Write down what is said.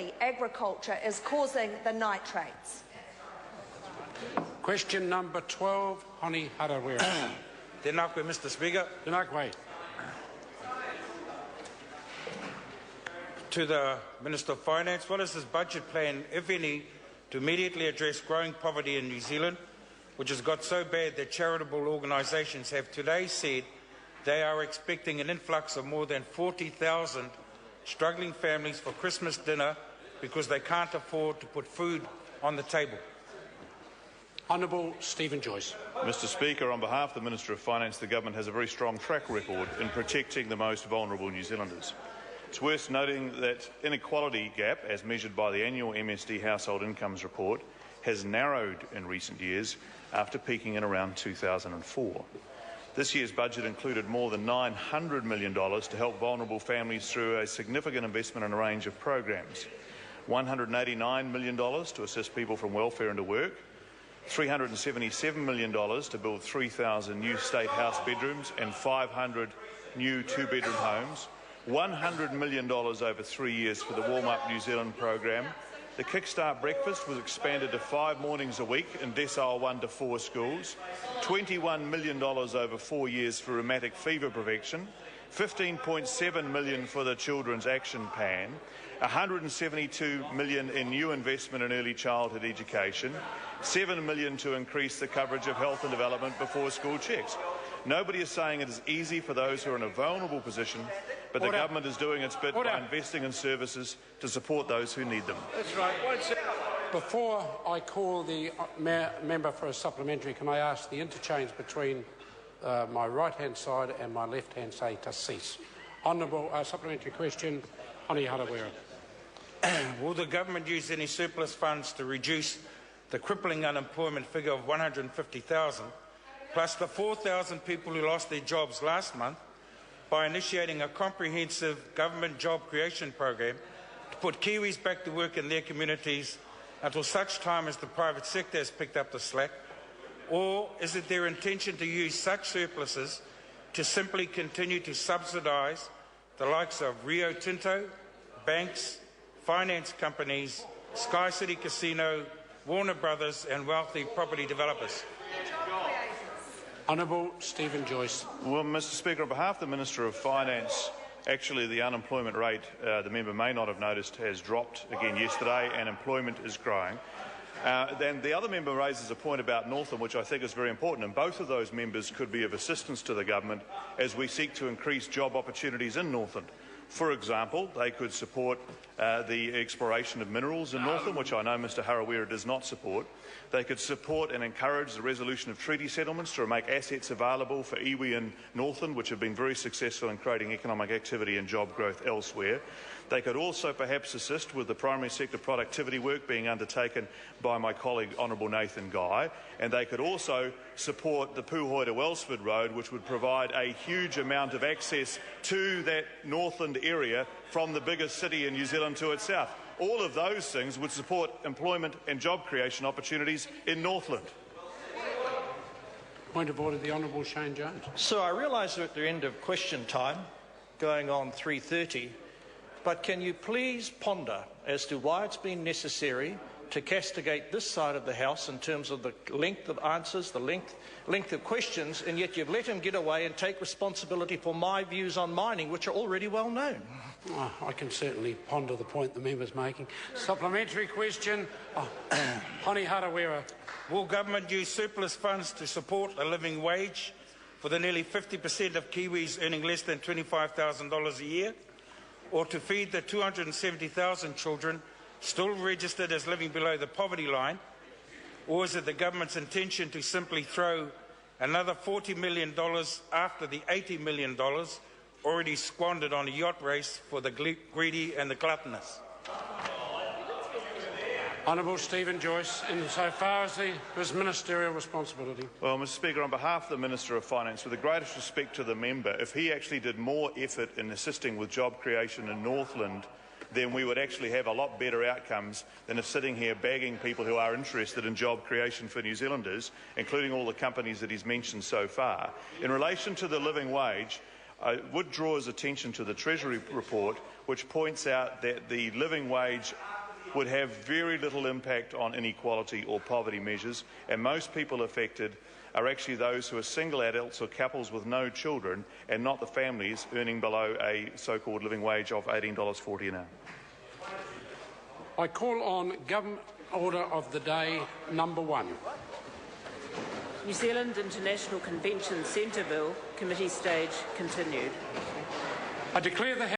deliberately agriculture is causing the nitrates? Question number 12, Honi Harawira. Tēnā koe, Mr Speaker. Tēnā koe. To the Minister of Finance, what is his budget plan, if any, to immediately address growing poverty in New Zealand, which has got so bad that charitable organisations have today said they are expecting an influx of more than 40,000 struggling families for Christmas dinner because they can't afford to put food on the table? Honourable Stephen Joyce. Mr Speaker, on behalf of the Minister of Finance, the Government has a very strong track record in protecting the most vulnerable New Zealanders. It's worth noting that inequality gap, as measured by the annual MSD Household Incomes Report, has narrowed in recent years after peaking in around 2004. This year's budget included more than $900 million to help vulnerable families through a significant investment in a range of programs. $189 million to assist people from welfare into work, $377 million to build 3,000 new state house bedrooms and 500 new two-bedroom homes, $100 million over 3 years for the Warm Up New Zealand program. The Kickstart Breakfast was expanded to 5 mornings a week in decile 1 to 4 schools, $21 million over 4 years for rheumatic fever prevention, $15.7 million for the Children's Action Plan, $172 million in new investment in early childhood education, $7 million to increase the coverage of health and development before school checks. Nobody is saying it is easy for those who are in a vulnerable position, but the government is doing its bit by investing in services to support those who need them. That's right. Before I call the member for a supplementary, can I ask the interchange between my right-hand side and my left-hand side to cease? Honourable supplementary question, Honi Harawira. Will the government use any surplus funds to reduce the crippling unemployment figure of 150,000, plus the 4,000 people who lost their jobs last month, by initiating a comprehensive government job creation program to put Kiwis back to work in their communities until such time as the private sector has picked up the slack? Or is it their intention to use such surpluses to simply continue to subsidise the likes of Rio Tinto, banks, finance companies, Sky City Casino, Warner Brothers and wealthy property developers? Honourable Stephen Joyce. Well, Mr Speaker, on behalf of the Minister of Finance, actually the unemployment rate, the member may not have noticed, has dropped again yesterday and employment is growing. Then the other member raises a point about Northland, which I think is very important, and both of those members could be of assistance to the government as we seek to increase job opportunities in Northland. For example, they could support the exploration of minerals in Northland, which I know Mr Harawira does not support. They could support and encourage the resolution of treaty settlements to make assets available for iwi in Northland, which have been very successful in creating economic activity and job growth elsewhere. They could also perhaps assist with the primary sector productivity work being undertaken by my colleague Honourable Nathan Guy, and they could also support the Puhoi to Wellsford Road, which would provide a huge amount of access to that Northland area from the biggest city in New Zealand to its south. All of those things would support employment and job creation opportunities in Northland. Point of order, the Honourable Shane Jones. So I realise we're at the end of question time, going on 3:30, but can you please ponder as to why it's been necessary to castigate this side of the House in terms of the length of answers, the length of questions, and yet you've let him get away and take responsibility for my views on mining, which are already well known. Oh, I can certainly ponder the point the member's making. Supplementary question, Honi Harawira. Will government use surplus funds to support a living wage for the nearly 50% of Kiwis earning less than $25,000 a year, or to feed the 270,000 children still registered as living below the poverty line? Or is it the government's intention to simply throw another $40 million after the $80 million already squandered on a yacht race for the greedy and the gluttonous? Honourable Stephen Joyce, insofar as his ministerial responsibility. Well, Mr Speaker, on behalf of the Minister of Finance, with the greatest respect to the member, if he actually did more effort in assisting with job creation in Northland, then we would actually have a lot better outcomes than if sitting here bagging people who are interested in job creation for New Zealanders, including all the companies that he's mentioned so far. In relation to the living wage, I would draw his attention to the Treasury report, which points out that the living wage would have very little impact on inequality or poverty measures, and most people affected are actually those who are single adults or couples with no children, and not the families earning below a so-called living wage of $18.40 an hour. I call on Government Order of the Day number 1. New Zealand International Convention Centre Bill, Committee stage continued. I declare the